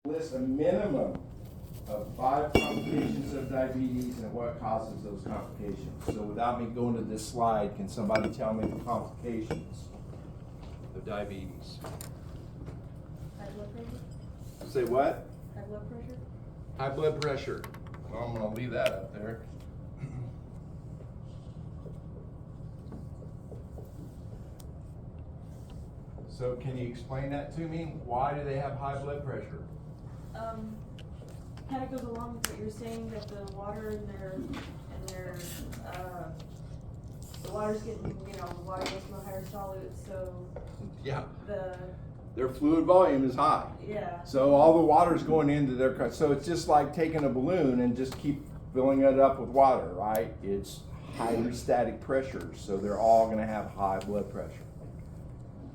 List a minimum of 5 complications of diabetes and what causes those complications. So without me going to this slide, can somebody tell me the complications of diabetes? High blood pressure? Say what? High blood pressure? High blood pressure. Well, I'm gonna leave that up there. So can you explain that to me? Why do they have high blood pressure? Kind of goes along with what you're saying, that the water in their, the water's getting, the water gets to a higher solute, so Yeah. their fluid volume is high. yeah. So all the water's going into their, so it's just like taking a balloon and just keep filling it up with water, right? It's hydrostatic pressure, so they're all gonna have high blood pressure.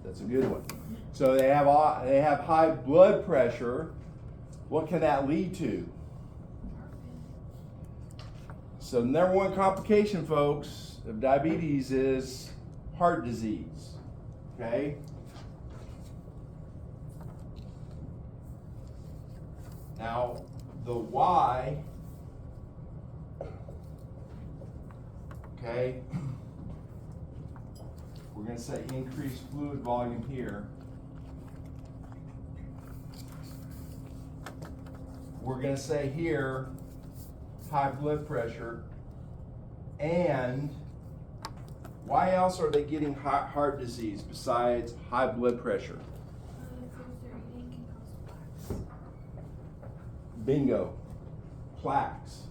That's a good one. So they have high blood pressure. What can that lead to? So the number one complication, folks, of diabetes is heart disease, okay? Now, the why, okay, we're going to say increased fluid volume here. We're going to say here high blood pressure. And why else are they getting heart disease besides high blood pressure? Bingo. Plaques.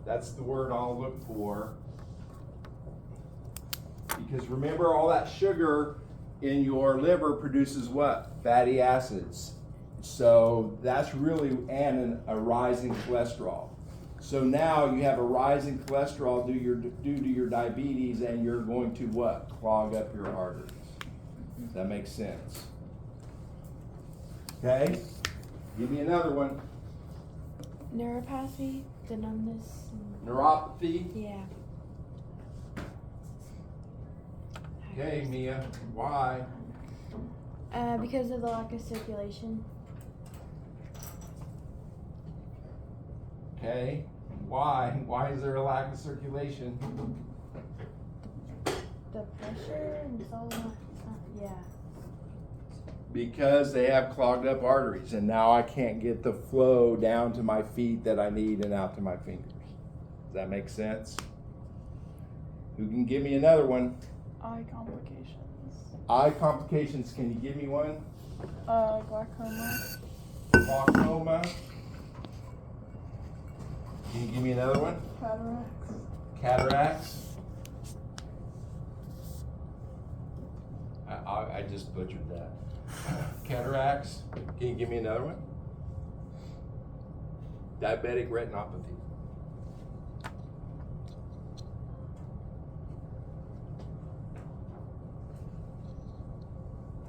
That's the word I'll look for. Because remember, all that sugar in your liver produces what? Fatty acids. So that's really a rising cholesterol. So now you have a rising cholesterol due to your diabetes, and you're going to what? Clog up your arteries. Does that make sense? Okay? Give me another one. Neuropathy, the numbness. Neuropathy. Yeah. Okay, Mia. Why? Because of the lack of circulation. Okay. Why? Why is there a lack of circulation? The pressure and so on. Yeah. Because they have clogged up arteries, and now I can't get the flow down to my feet that I need and out to my fingers. Does that make sense? Who can give me another one? Eye complications. Eye complications, can you give me one? Glaucoma. Glaucoma. Can you give me another one? Cataracts. Cataracts. I just butchered that. Cataracts. Can you give me another one? Diabetic retinopathy.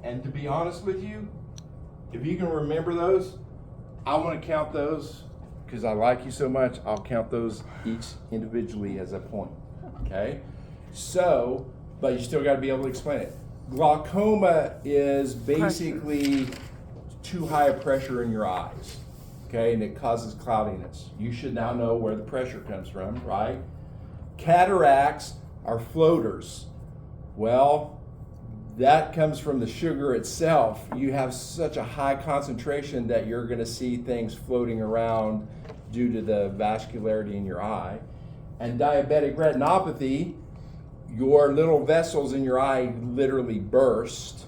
And to be honest with you, if you can remember those, I want to count those because I like you so much. I'll count those each individually as a point. Okay? So, but you still got to be able to explain it. Glaucoma is basically too high a pressure in your eyes. Okay? And it causes cloudiness. You should now know where the pressure comes from, right? Cataracts are floaters. Well, that comes from the sugar itself. You have such a high concentration that you're going to see things floating around due to the vascularity in your eye. And diabetic retinopathy, your little vessels in your eye literally burst,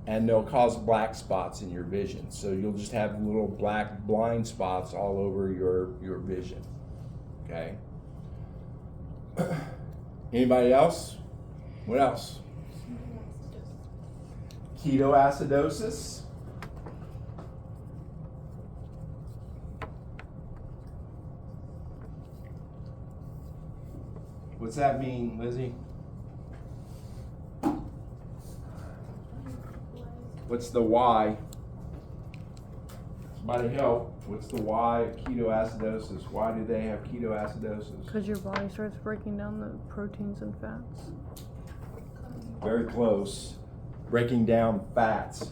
and they'll cause black spots in your vision. So you'll just have little black blind spots all over your vision. Okay? Anybody else? What else? Ketoacidosis. What's that mean, Lizzie? What's the why? Somebody help. What's the why of ketoacidosis? Why do they have ketoacidosis? Because your body starts breaking down the proteins and fats. Very close. Breaking down fats.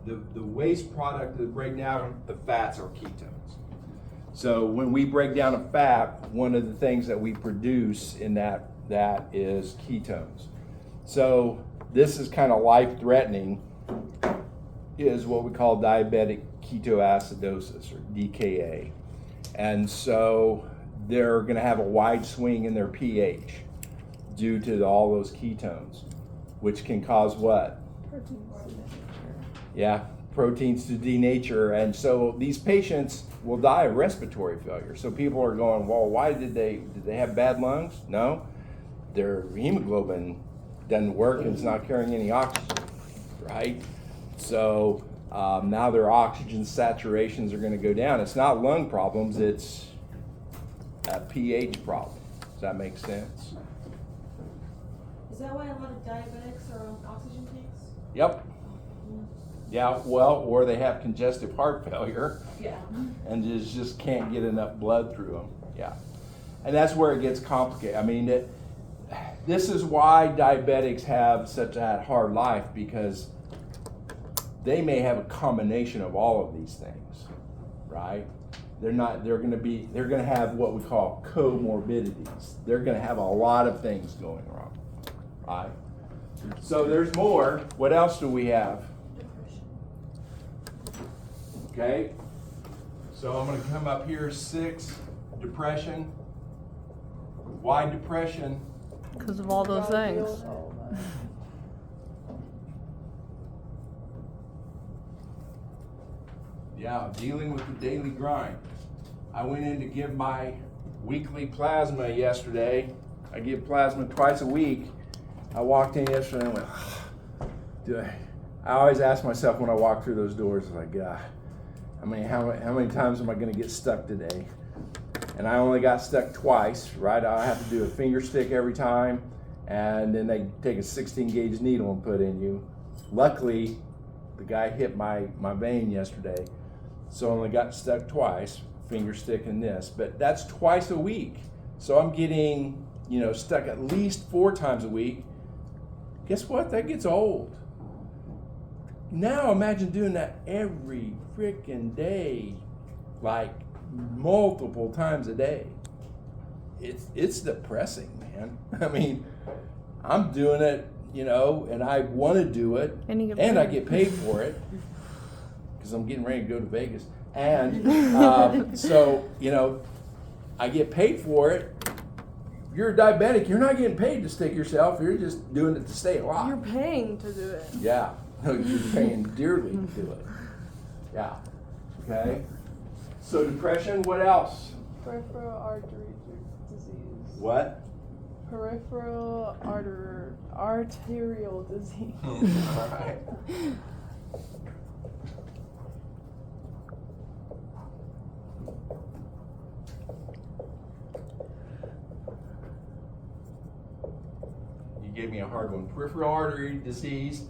the waste product that break down the fats are ketones. So when we break down a fat, one of the things that we produce in that is ketones. So this is kind of life-threatening, is what we call diabetic ketoacidosis, or DKA. And so they're going to have a wide swing in their pH due to all those ketones, which can cause what? Yeah, proteins to denature. And so these patients will die of respiratory failure. So people are going, well, why did they have bad lungs? No, their hemoglobin doesn't work and it's not carrying any oxygen, right? So now their oxygen saturations are going to go down. It's not lung problems, it's a pH problem. Does that make sense? Is that why a lot of diabetics are on oxygen tanks? Yep. Yeah, well, or they have congestive heart failure Yeah. and just can't get enough blood through them. Yeah. And that's where it gets complicated. I mean, this is why diabetics have such a hard life, because they may have a combination of all of these things, right? They're going to have what we call comorbidities. They're going to have a lot of things going wrong, right? So there's more. What else do we have? Okay, so I'm going to come up here, 6, depression. Why depression? Because of all those things. Yeah, dealing with the daily grind. I went in to give my weekly plasma yesterday. I give plasma twice a week. I walked in yesterday and went, I always ask myself when I walk through those doors, like, God, how many times am I going to get stuck today? And I only got stuck twice, right? I have to do a finger stick every time, and then they take a 16 gauge needle and put in you. Luckily, the guy hit my vein yesterday, so I only got stuck twice, finger stick and this, but that's twice a week. So I'm getting, stuck at least 4 times a week. Guess what? That gets old. Now imagine doing that every freaking day, like multiple times a day. It's depressing, man. I mean, I'm doing it, and I want to do it, and I get paid for it because I'm getting ready to go to Vegas. And so, I get paid for it. You're a diabetic, you're not getting paid to stick yourself, you're just doing it to stay alive. You're paying to do it. Yeah, you're paying dearly to do it. Yeah, okay. So depression, what else? Peripheral artery disease. What? Peripheral arterial disease. All right. You gave me a hard one. Peripheral artery disease.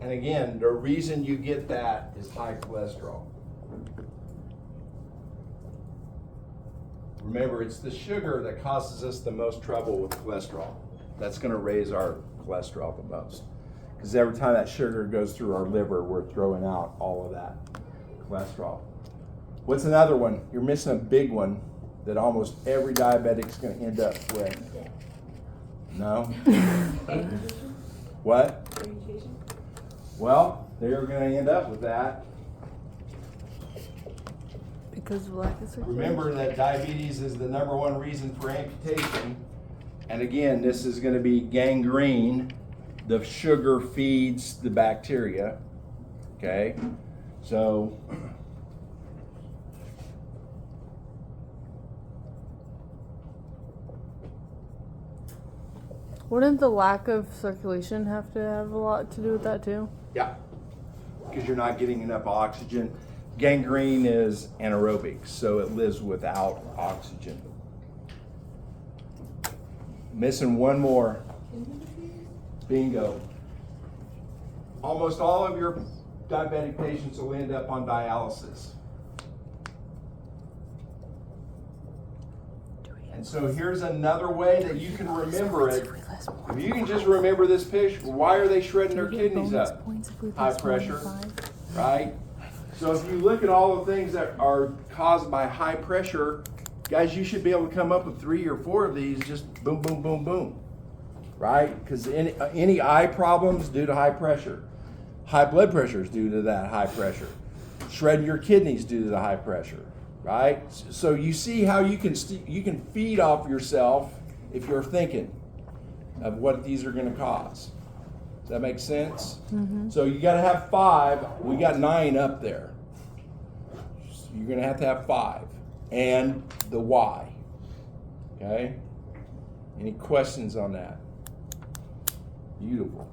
And again, the reason you get that is high cholesterol. Remember, it's the sugar that causes us the most trouble with cholesterol. That's going to raise our cholesterol the most. Because every time that sugar goes through our liver, we're throwing out all of that cholesterol. What's another one? You're missing a big one that almost every diabetic's going to end up with. No? What? Amputation? Well, they're going to end up with that. Because of lack of circulation. Remember that diabetes is the #1 reason for amputation. And again, this is going to be gangrene. The sugar feeds the bacteria. Okay? So, Wouldn't the lack of circulation have a lot to do with that too? yeah, because you're not getting enough oxygen. Gangrene is anaerobic, so it lives without oxygen. Missing one more. Bingo. Almost all of your diabetic patients will end up on dialysis. And so here's another way that you can remember it. If you can just remember this picture, why are they shredding their kidneys up? High pressure, right? So if you look at all the things that are caused by high pressure, guys, you should be able to come up with 3 or 4 of these, just boom, boom, boom, boom, right? Because any eye problems due to high pressure. High blood pressure is due to that high pressure. Shredding your kidneys due to the high pressure, right? So you see how you can feed off yourself if you're thinking of what these are going to cause. Does that make sense? Mm-hmm. So you got to have 5. We got 9 up there. So you're going to have 5, and the why. Okay. Any questions on that? Beautiful.